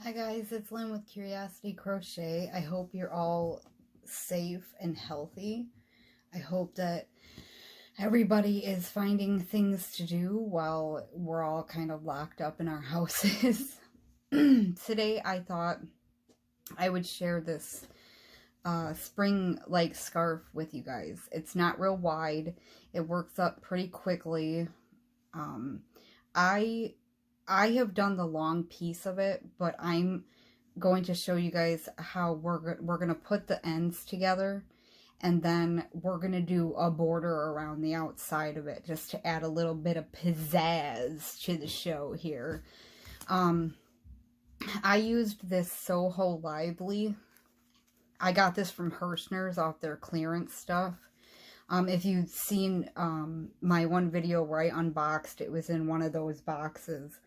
Hi guys, it's Lynn with Curiosity Crochet. I hope you're all safe and healthy. I hope that everybody is finding things to do while we're all kind of locked up in our houses. Today I thought I would share this spring-like scarf with you guys. It's not real wide. It works up pretty quickly. I have done the long piece of it, but I'm going to show you guys how we're going to put the ends together, and then we're going to do a border around the outside of it just to add a little bit of pizzazz to the show here. I used this Soho Lively. I got this from Herschners off their clearance stuff. If you've seen my one video where I unboxed, it was in one of those boxes.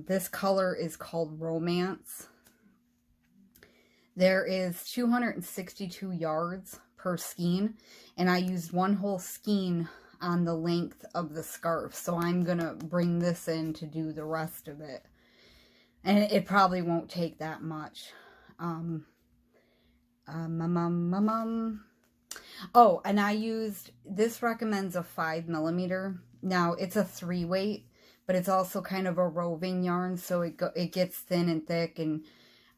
This color is called Romance. There is 262 yards per skein, and I used one whole skein on the length of the scarf, so I'm gonna bring this in to do the rest of it, and it probably won't take that much. Oh, and I used, this recommends a 5mm. Now, it's a 3-weight, but it's also kind of a roving yarn, so it gets thin and thick, and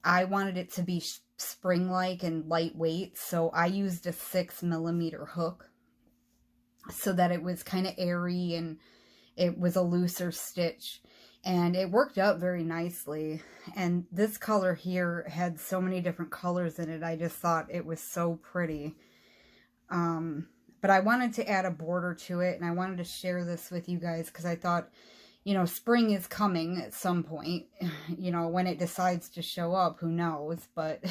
I wanted it to be spring-like and lightweight, so I used a 6mm hook so that it was kind of airy and it was a looser stitch, and it worked out very nicely. And this color here had so many different colors in it. I just thought it was so pretty. But I wanted to add a border to it, and I wanted to share this with you guys because I thought, you know, spring is coming at some point. You know, when it decides to show up, who knows, but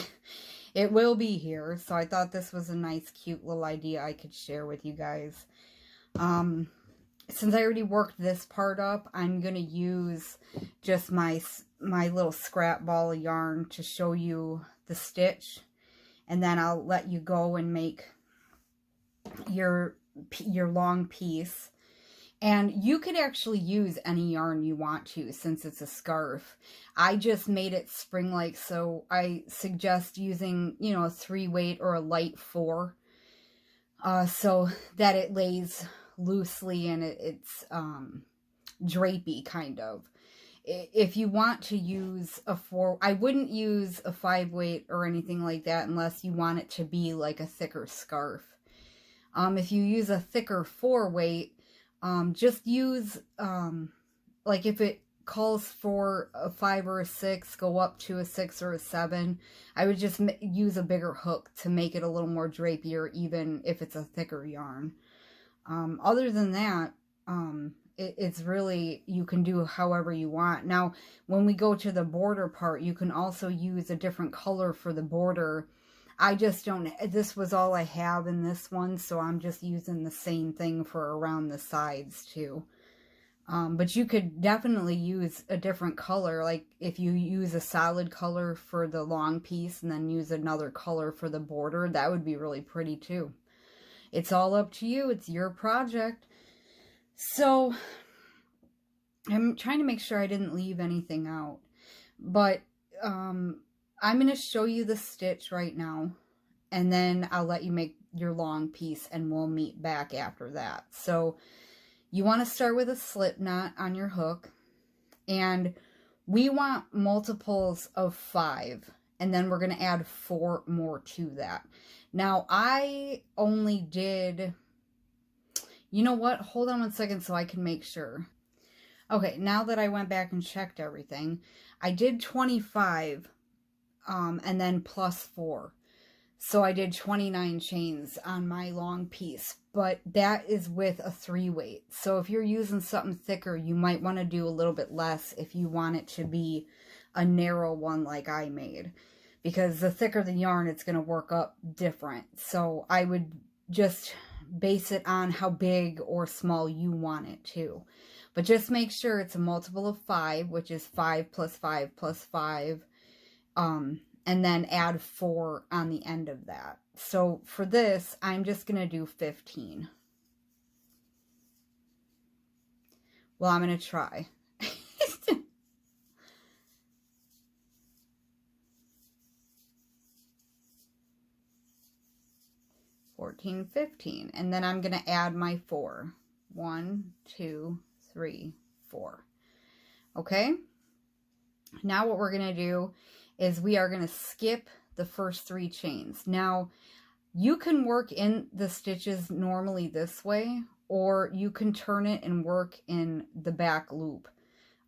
it will be here. So I thought this was a nice, cute little idea I could share with you guys. Since I already worked this part up, I'm going to use just my little scrap ball of yarn to show you the stitch. And then I'll let you go and make your long piece. And you could actually use any yarn you want to, since it's a scarf. I just made it spring-like, so I suggest using, you know, a 3-weight or a light 4, so that it lays loosely and it's drapey, kind of. If you want to use a 4, I wouldn't use a 5-weight or anything like that unless you want it to be like a thicker scarf. If you use a thicker 4-weight, just use, like if it calls for a 5 or a 6, go up to a 6 or a 7. I would just use a bigger hook to make it a little more drapier, even if it's a thicker yarn. Other than that, it's really, you can do however you want. Now, when we go to the border part, you can also use a different color for the border. I just don't, this was all I have in this one, so I'm just using the same thing for around the sides too. But you could definitely use a different color, like if you use a solid color for the long piece and then use another color for the border, that would be really pretty too. It's all up to you. It's your project. So I'm trying to make sure I didn't leave anything out, but I'm going to show you the stitch right now, and then I'll let you make your long piece, and we'll meet back after that. So you want to start with a slip knot on your hook, and we want multiples of 5, and then we're going to add 4 more to that. Now, I only did, you know what? Hold on one second so I can make sure. Okay, now that I went back and checked everything, I did 25, and then plus 4. So I did 29 chains on my long piece, but that is with a 3-weight. So if you're using something thicker, you might want to do a little bit less if you want it to be a narrow one like I made. Because the thicker the yarn, it's going to work up different. So I would just base it on how big or small you want it to. But just make sure it's a multiple of 5, which is 5 plus 5 plus 5. And then add 4 on the end of that. So for this, I'm just going to do 15. Well, I'm going to try. 14, 15. And then I'm going to add my 4. 1, 2, 3, 4. Okay? Now what we're going to do is we are going to skip the first 3 chains. Now, you can work in the stitches normally this way, or you can turn it and work in the back loop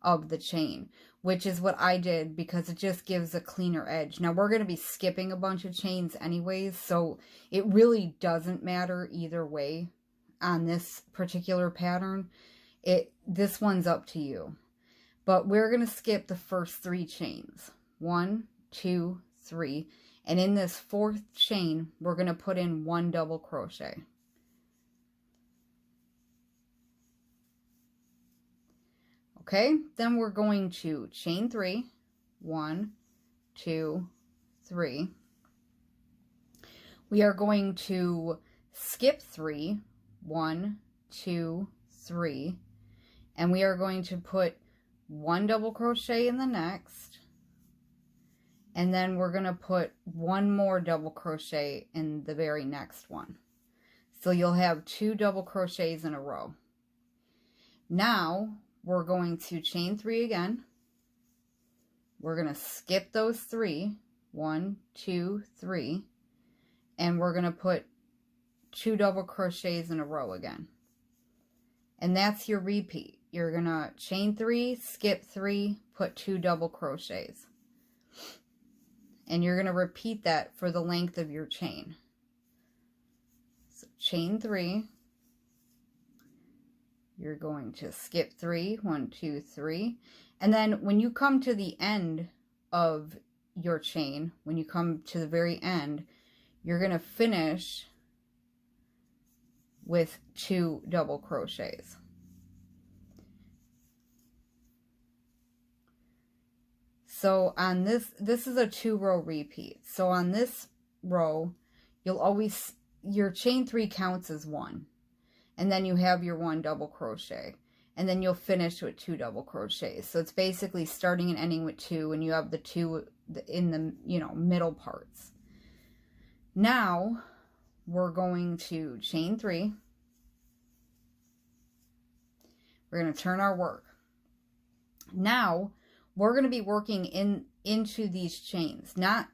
of the chain, which is what I did because it just gives a cleaner edge. Now, we're going to be skipping a bunch of chains anyways, so it really doesn't matter either way on this particular pattern. This one's up to you. But we're going to skip the first 3 chains. 1, 2, 3. And in this 4th chain, we're going to put in 1 double crochet. Okay, then we're going to chain 3. 1, 2, 3. We are going to skip 3. 1, 2, 3. And we are going to put 1 double crochet in the next, and then we're going to put 1 more double crochet in the very next one. So you'll have 2 double crochets in a row. Now we're going to chain 3 again. We're going to skip those 3, 1, 2, 3, and we're going to put 2 double crochets in a row again. And that's your repeat. You're going to chain 3, skip 3, put 2 double crochets. And you're going to repeat that for the length of your chain. So chain 3. You're going to skip 3, 1, 2, 3. And then when you come to the end of your chain, when you come to the very end, you're going to finish with 2 double crochets. So on this is a 2-row repeat. So on this row, you'll always, your chain 3 counts as 1. And then you have your 1 double crochet. And then you'll finish with 2 double crochets. So it's basically starting and ending with 2, and you have the 2 in the, middle parts. Now, we're going to chain 3. We're going to turn our work. Now, we're going to be working into these chains, not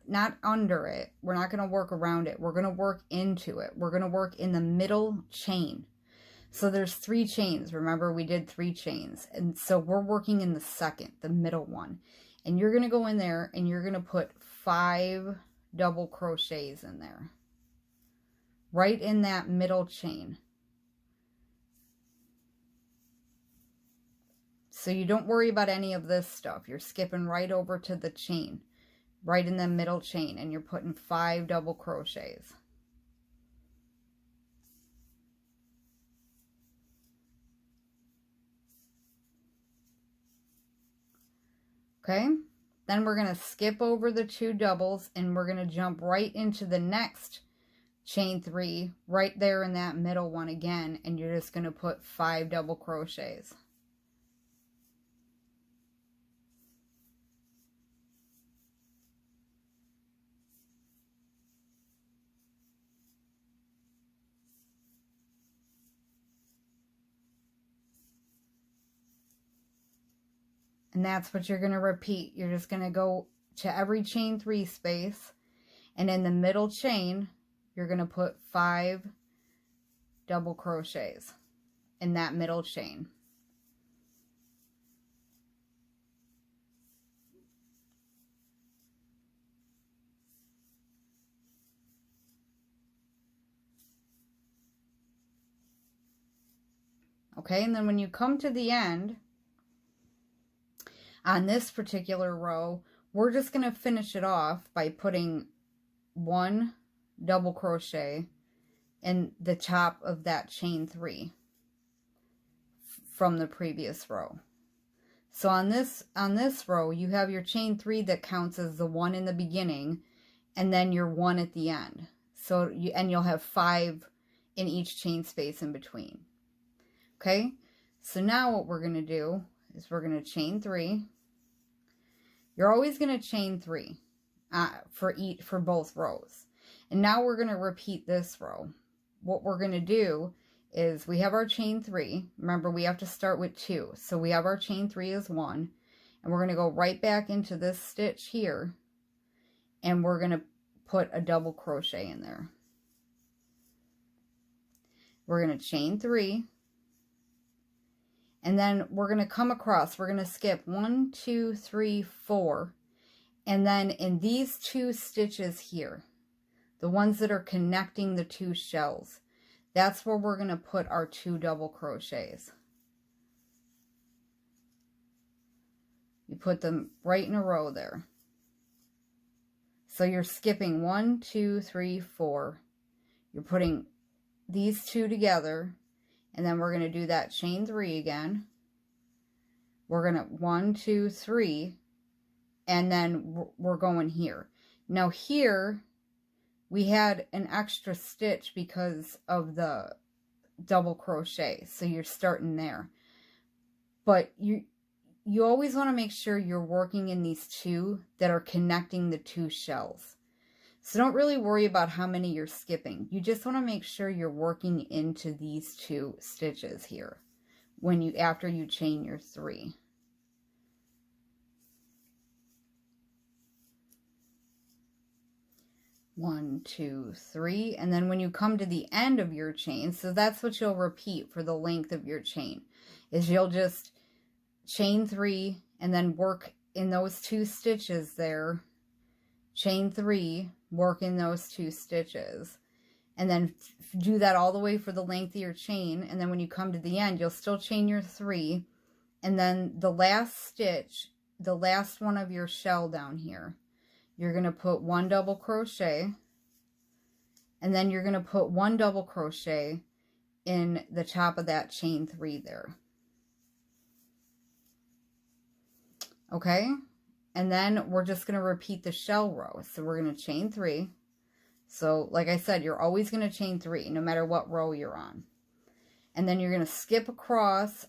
under it. We're not going to work around it. We're going to work into it. We're going to work in the middle chain. So there's 3 chains. Remember, we did 3 chains. And so we're working in the second, the middle one. And you're going to go in there and you're going to put 5 double crochets in there. Right in that middle chain. So you don't worry about any of this stuff. You're skipping right over to the chain, right in the middle chain, and you're putting 5 double crochets. Okay, then we're going to skip over the 2 doubles, and we're going to jump right into the next chain 3, right there in that middle one again, and you're just going to put 5 double crochets. And that's what you're going to repeat. You're just going to go to every chain 3 space. And in the middle chain, you're going to put 5 double crochets in that middle chain. Okay, and then when you come to the end, on this particular row, we're just going to finish it off by putting 1 double crochet in the top of that chain 3 from the previous row. So on this row, you have your chain 3 that counts as the 1 in the beginning, and then your 1 at the end. So you'll have 5 in each chain space in between. Okay, so now what we're going to do is we're going to chain 3. You're always going to chain 3 for both rows. And now we're going to repeat this row. what we're going to do is we have our chain 3. Remember, we have to start with 2. So we have our chain 3 as 1. And we're going to go right back into this stitch here. And we're going to put a double crochet in there. We're going to chain 3. And then we're going to come across. We're going to skip 1, 2, 3, 4. And then in these 2 stitches here, the ones that are connecting the 2 shells, that's where we're going to put our 2 double crochets. You put them right in a row there. So you're skipping 1, 2, 3, 4. You're putting these 2 together, and then we're going to do that chain 3 again. We're going to 1, 2, 3, and then we're going here. Now here, we had an extra stitch because of the double crochet, so you're starting there. But you always want to make sure you're working in these 2 that are connecting the 2 shells. So don't really worry about how many you're skipping. You just want to make sure you're working into these 2 stitches here after you chain your 3. One, 2, 3, and then when you come to the end of your chain, so that's what you'll repeat for the length of your chain, is you'll just chain 3 and then work in those 2 stitches there, chain 3, work in those 2 stitches, and then do that all the way for the length of your chain. And then when you come to the end, you'll still chain your 3, and then the last stitch, the last one of your shell down here, you're going to put 1 double crochet, and then you're going to put 1 double crochet in the top of that chain 3 there. Okay? And then we're just going to repeat the shell row. So we're going to chain 3. So like I said, you're always going to chain 3 no matter what row you're on. And then you're going to skip across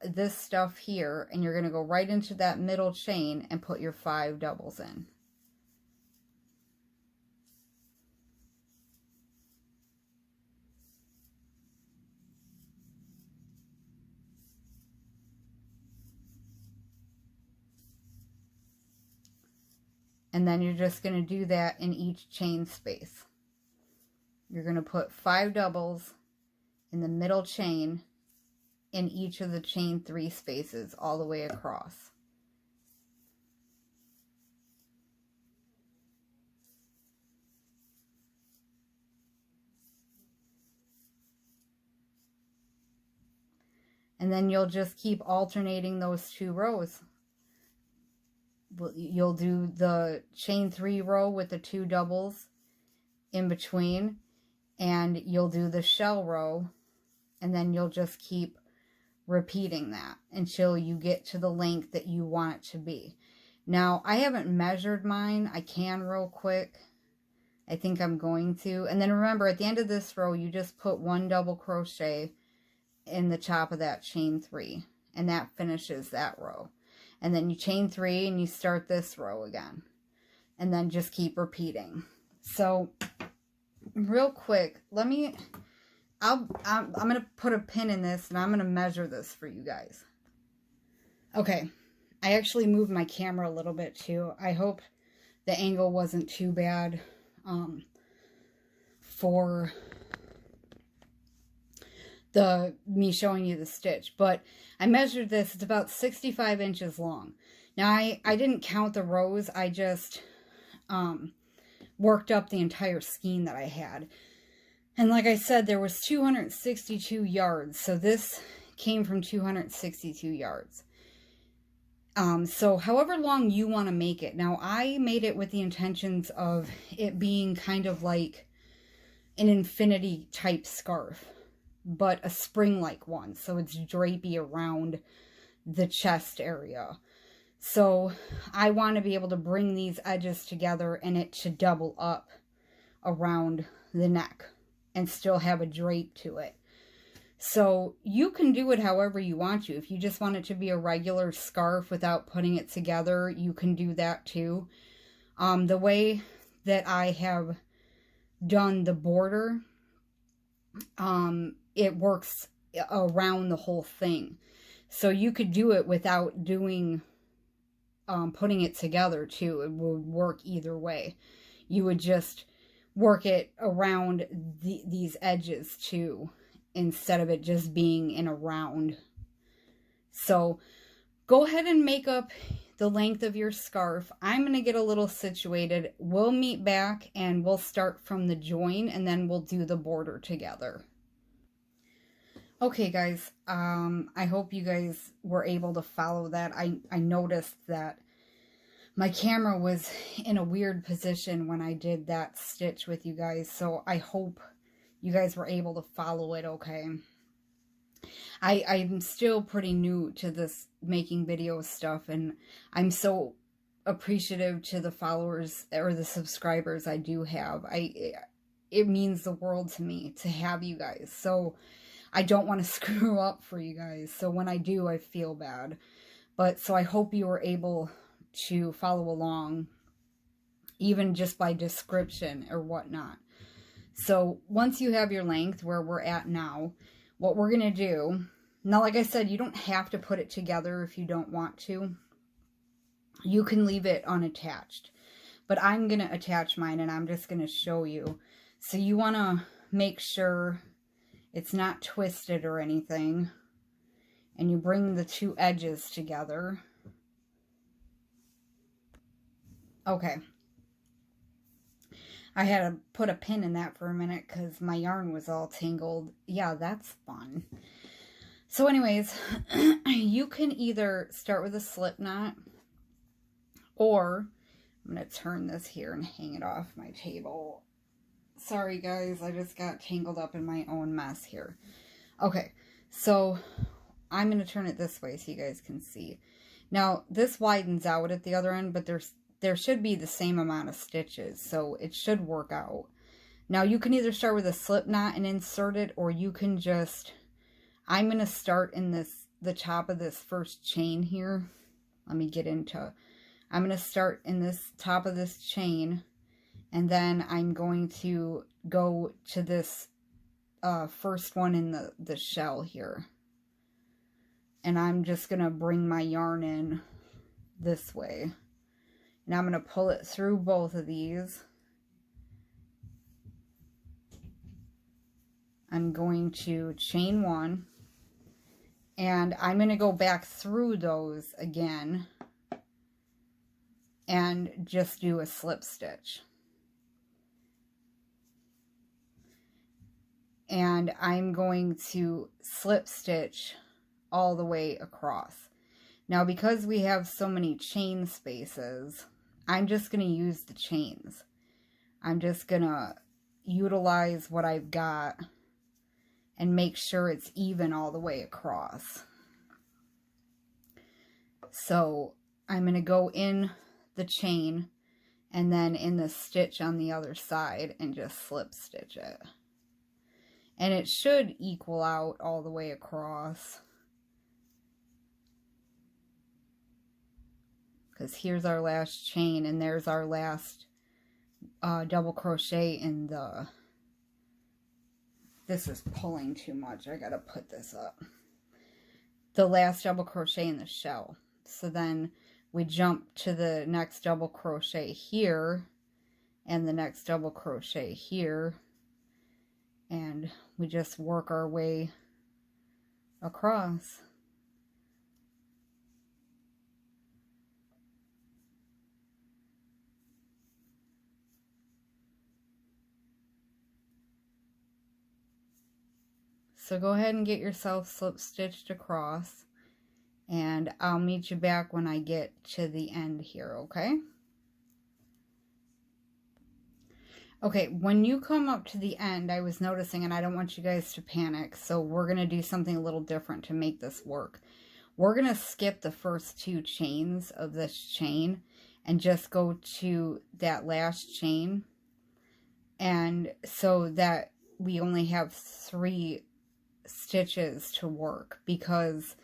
this stuff here, and you're going to go right into that middle chain and put your 5 doubles in. And then you're just going to do that in each chain space. You're going to put 5 doubles in the middle chain in each of the chain 3 spaces all the way across. And then you'll just keep alternating those 2 rows. You'll do the chain 3 row with the 2 doubles in between, and you'll do the shell row, and then you'll just keep repeating that until you get to the length that you want it to be. Now, I haven't measured mine. I can real quick. I think I'm going to. And then remember, at the end of this row, you just put 1 double crochet in the top of that chain 3, and that finishes that row. And then you chain 3 and you start this row again. And then just keep repeating. So, real quick, I'm going to put a pin in this and I'm going to measure this for you guys. Okay, I actually moved my camera a little bit too. I hope the angle wasn't too bad for me showing you the stitch, but I measured this. It's about 65 inches long. Now I didn't count the rows. I just worked up the entire skein that I had, and like I said, there was 262 yards, so this came from 262 yards. So however long you want to make it. Now I made it with the intentions of it being kind of like an infinity type scarf, but a spring-like one, so it's drapey around the chest area. So I want to be able to bring these edges together and it to double up around the neck and still have a drape to it. So you can do it however you want to. If you just want it to be a regular scarf without putting it together, you can do that too. The way that I have done the border it works around the whole thing. So you could do it without doing, putting it together too. It would work either way. You would just work it around these edges too, instead of it just being in a round. So go ahead and make up the length of your scarf. I'm going to get a little situated. We'll meet back and we'll start from the join, and then we'll do the border together. Okay guys, I hope you guys were able to follow that. I noticed that my camera was in a weird position when I did that stitch with you guys, so I hope you guys were able to follow it okay. I'm still pretty new to this making video stuff, and I'm so appreciative to the followers or the subscribers I do have. It means the world to me to have you guys, so I don't want to screw up for you guys. So when I do, I feel bad. But so I hope you were able to follow along, even just by description or whatnot. So once you have your length where we're at now, what we're going to do, now like I said, you don't have to put it together if you don't want to. You can leave it unattached. But I'm going to attach mine, and I'm just going to show you. So you want to make sure it's not twisted or anything. And you bring the two edges together. Okay. I had to put a pin in that for a minute because my yarn was all tangled. Yeah, that's fun. So anyways, you can either start with a slip knot, or I'm going to turn this here and hang it off my table. Sorry guys, I just got tangled up in my own mess here. Okay, so I'm going to turn it this way so you guys can see. Now, this widens out at the other end, but there should be the same amount of stitches, so it should work out. Now, you can either start with a slip knot and insert it, or you can just, I'm going to start in the top of this first chain here. Let me get into, I'm going to start in this top of this chain, and then I'm going to go to this first one in the shell here. And I'm just going to bring my yarn in this way. And I'm going to pull it through both of these. I'm going to chain one. And I'm going to go back through those again. And just do a slip stitch. And I'm going to slip stitch all the way across. Now, because we have so many chain spaces, I'm just going to use the chains. I'm just going to utilize what I've got and make sure it's even all the way across. So I'm going to go in the chain and then in the stitch on the other side and just slip stitch it. And it should equal out all the way across. Because here's our last chain, and there's our last double crochet in the, this is pulling too much, I gotta put this up, the last double crochet in the shell. So then we jump to the next double crochet here, and the next double crochet here, and we just work our way across. So go ahead and get yourself slip stitched across, and I'll meet you back when I get to the end here, okay? Okay, when you come up to the end, I was noticing, and I don't want you guys to panic, so we're going to do something a little different to make this work. We're going to skip the first two chains of this chain and just go to that last chain, and so that we only have 3 stitches to work, because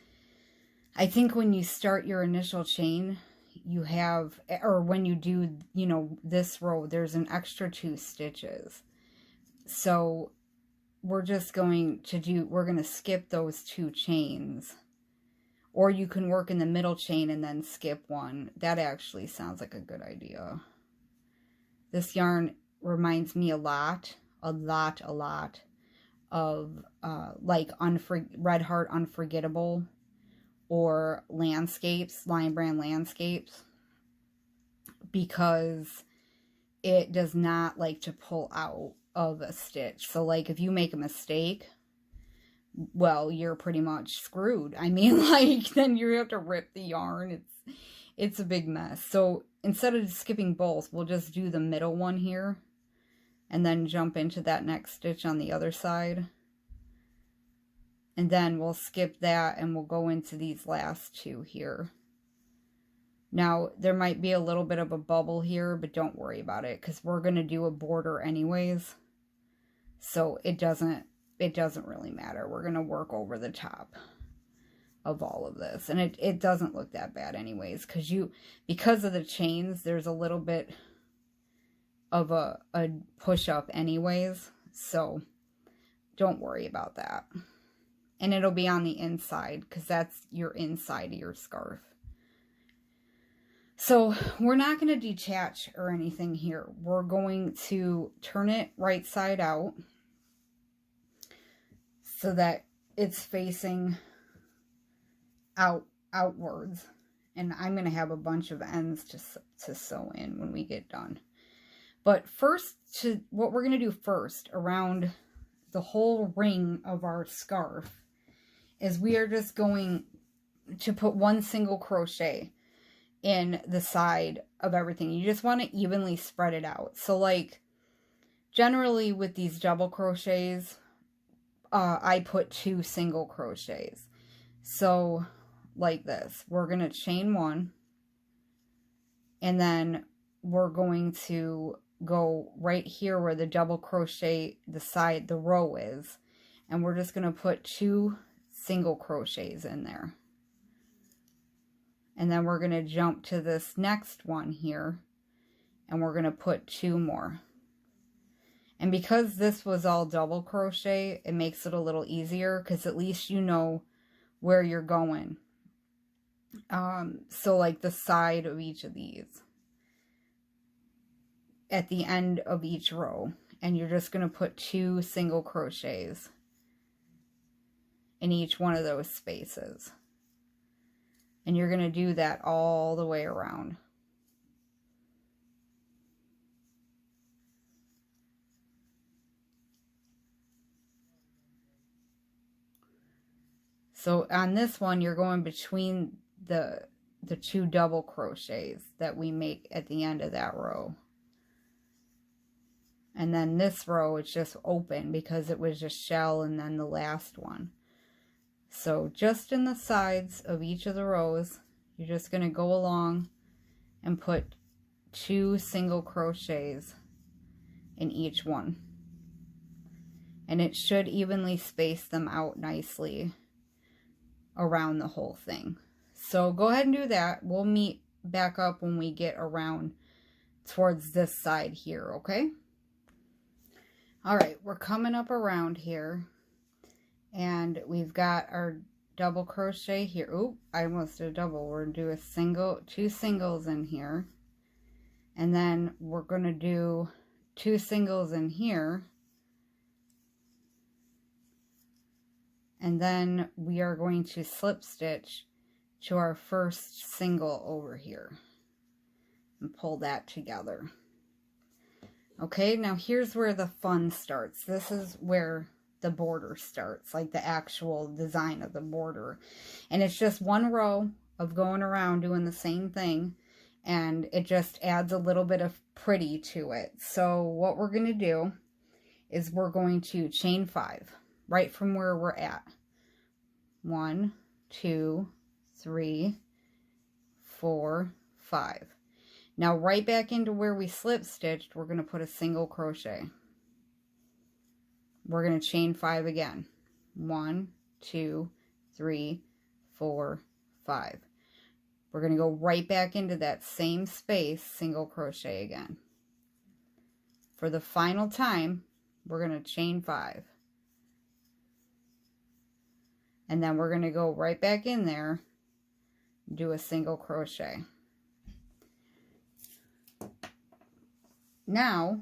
I think when you start your initial chain, you have, or when you do, this row, there's an extra 2 stitches. So we're just going to we're going to skip those 2 chains. Or you can work in the middle chain and then skip one. That actually sounds like a good idea. This yarn reminds me a lot of like Red Heart Unforgettable or Landscapes, Lion Brand Landscapes, because it does not like to pull out of a stitch. So like if you make a mistake, well, you're pretty much screwed. I mean, like, then you have to rip the yarn. It's a big mess. So instead of skipping both, we'll just do the middle one here and then jump into that next stitch on the other side. And then we'll skip that and we'll go into these last 2 here. Now, there might be a little bit of a bubble here, but don't worry about it because we're going to do a border anyways. So it doesn't really matter. We're going to work over the top of all of this. And it doesn't look that bad anyways, because of the chains, there's a little bit of a push up anyways. So don't worry about that. And it'll be on the inside because that's your inside of your scarf. So we're not going to detach or anything here. We're going to turn it right side out so that it's facing outwards. And I'm going to have a bunch of ends to sew in when we get done. But first, what we're going to do first around the whole ring of our scarf is we are just going to put 1 single crochet in the side of everything. You just want to evenly spread it out. So like generally with these double crochets, I put 2 single crochets. So like this, we're going to chain 1 and then we're going to go right here where the double crochet, the row is, and we're just going to put 2 single crochets in there. And then we're going to jump to this next one here and we're going to put 2 more. And because this was all double crochet, it makes it a little easier because at least you know where you're going. So like the side of each of these at the end of each row, and you're just going to put 2 single crochets in each one of those spaces. And you're going to do that all the way around. So on this one, you're going between the 2 double crochets that we make at the end of that row. And then this row is just open because it was just shell and then the last one. So just in the sides of each of the rows, you're just going to go along and put 2 single crochets in each one. And it should evenly space them out nicely around the whole thing. So go ahead and do that. We'll meet back up when we get around towards this side here, okay? All right, we're coming up around here. And we've got our double crochet here. Oop, I almost did a double. We're going to do a single, 2 singles in here. And then we're going to do 2 singles in here. And then we are going to slip stitch to our first single over here. And pull that together. Okay, now here's where the fun starts. This is where the border starts, like the actual design of the border. And it's just 1 row of going around doing the same thing, and it just adds a little bit of pretty to it. So what we're going to do is we're going to chain 5 right from where we're at. 1, 2, 3, 4, 5. Now right back into where we slip stitched, we're going to put a single crochet. We're going to chain 5 again. 1, 2, 3, 4, 5. We're going to go right back into that same space, single crochet again. For the final time, we're going to chain 5. And then we're going to go right back in there, do a single crochet. Now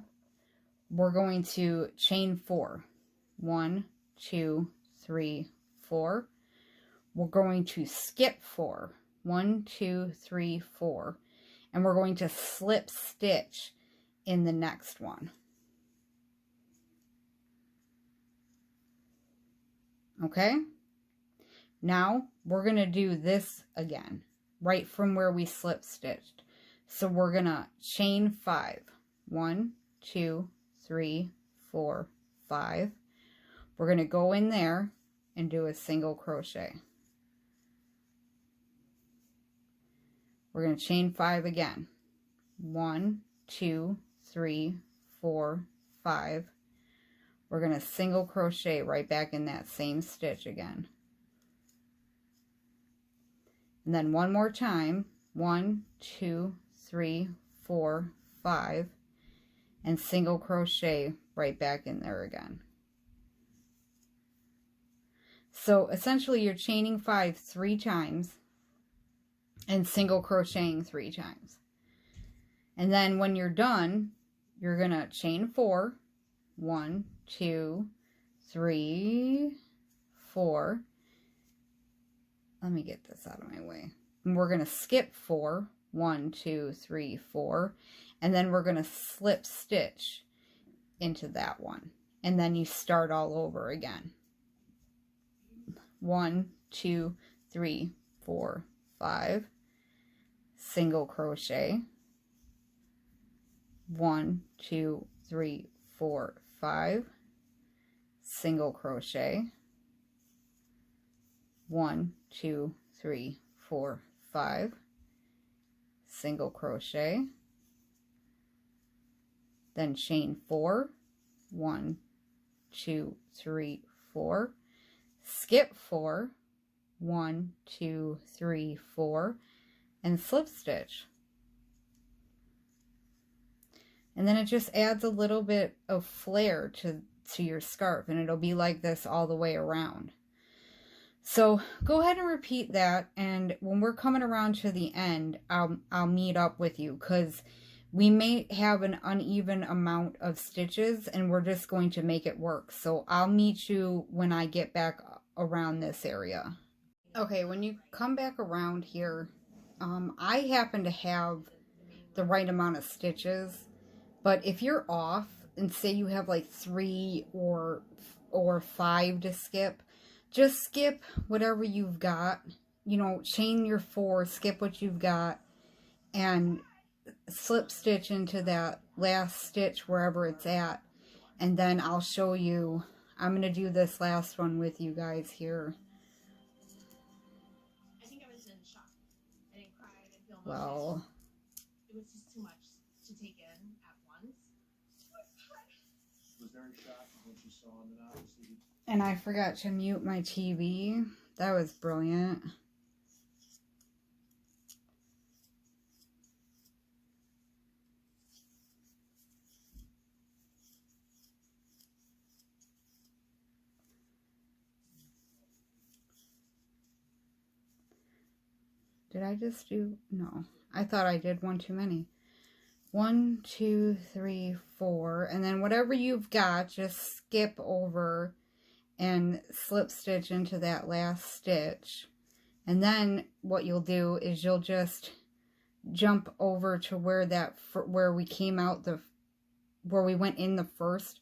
we're going to chain 4. 1, 2, 3, 4. We're going to skip 4. 1, 2, 3, 4. And we're going to slip stitch in the next one. Okay? Now we're going to do this again, right from where we slip stitched. So we're going to chain 5. 1, 2, 3, 4, 5. We're going to go in there and do a single crochet. We're going to chain 5 again. 1, 2, 3, 4, 5. We're going to single crochet right back in that same stitch again. And then one more time. 1, 2, 3, 4, 5. And single crochet right back in there again. So essentially you're chaining 5 3 times and single crocheting 3 times. And then when you're done, you're going to chain 4. 1, 2, 3, 4. Let me get this out of my way. And we're going to skip 4. 1, 2, 3, 4. And then we're going to slip stitch into that one. And then you start all over again. 1, 2, 3, 4, 5. Single crochet. 1, 2, 3, 4, 5. Single crochet. 1, 2, 3, 4, 5. Single crochet. Then chain 4. 1, 2, 3, 4. Skip 4. 1, 2, 3, 4. And slip stitch. And then it just adds a little bit of flair to your scarf, and it'll be like this all the way around. So go ahead and repeat that, and when we're coming around to the end, I'll meet up with you, because we may have an uneven amount of stitches and we're just going to make it work. So I'll meet you when I get back around this area. Okay, when you come back around here, I happen to have the right amount of stitches, but if you're off and say you have like 3 or 5 to skip, just skip whatever you've got, you know, chain your 4, skip what you've got, and slip stitch into that last stitch wherever it's at. And then I'll show you, I'm going to do this last one with you guys here. I think I was in shock. I didn't cry, I didn't feel emotions. Well, it was just too much to take in at once. Was very shocked when she saw him, and obviously. And I forgot to mute my TV. That was brilliant. Did I just do? No. I thought I did one too many. 1, 2, 3, 4. And then whatever you've got, just skip over and slip stitch into that last stitch. And then what you'll do is you'll just jump over to where we came out, where we went in the first,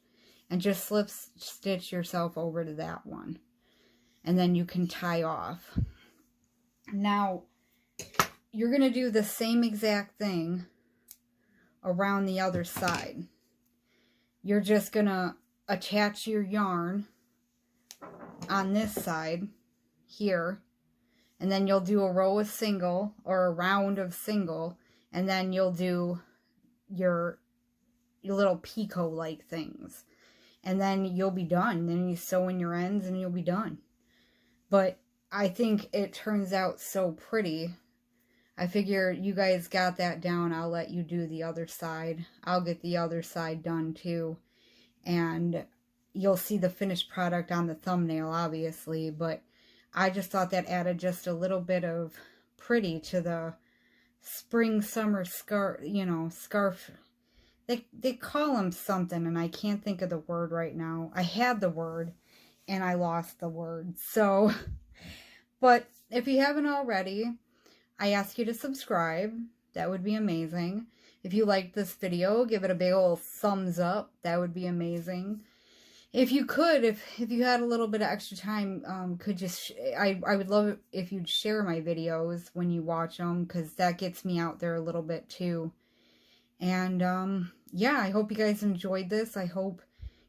and just slip stitch yourself over to that one. And then you can tie off. Now, you're going to do the same exact thing around the other side. You're just going to attach your yarn on this side here, and then you'll do a row of single or a round of single, and then you'll do your little picot like things, and then you'll be done. Then you sew in your ends and you'll be done. But I think it turns out so pretty. I figure you guys got that down. I'll let you do the other side. I'll get the other side done too. And you'll see the finished product on the thumbnail, obviously. But I just thought that added just a little bit of pretty to the spring summer scarf, you know, scarf. They call them something, and I can't think of the word right now. I had the word and I lost the word. So, but if you haven't already, I ask you to subscribe. That would be amazing. If you liked this video, give it a big old thumbs up. That would be amazing. If you could, if you had a little bit of extra time, could just, I would love it if you'd share my videos when you watch them, because that gets me out there a little bit too. And yeah, I hope you guys enjoyed this. I hope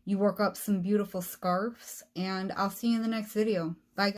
you work up some beautiful scarves, and I'll see you in the next video.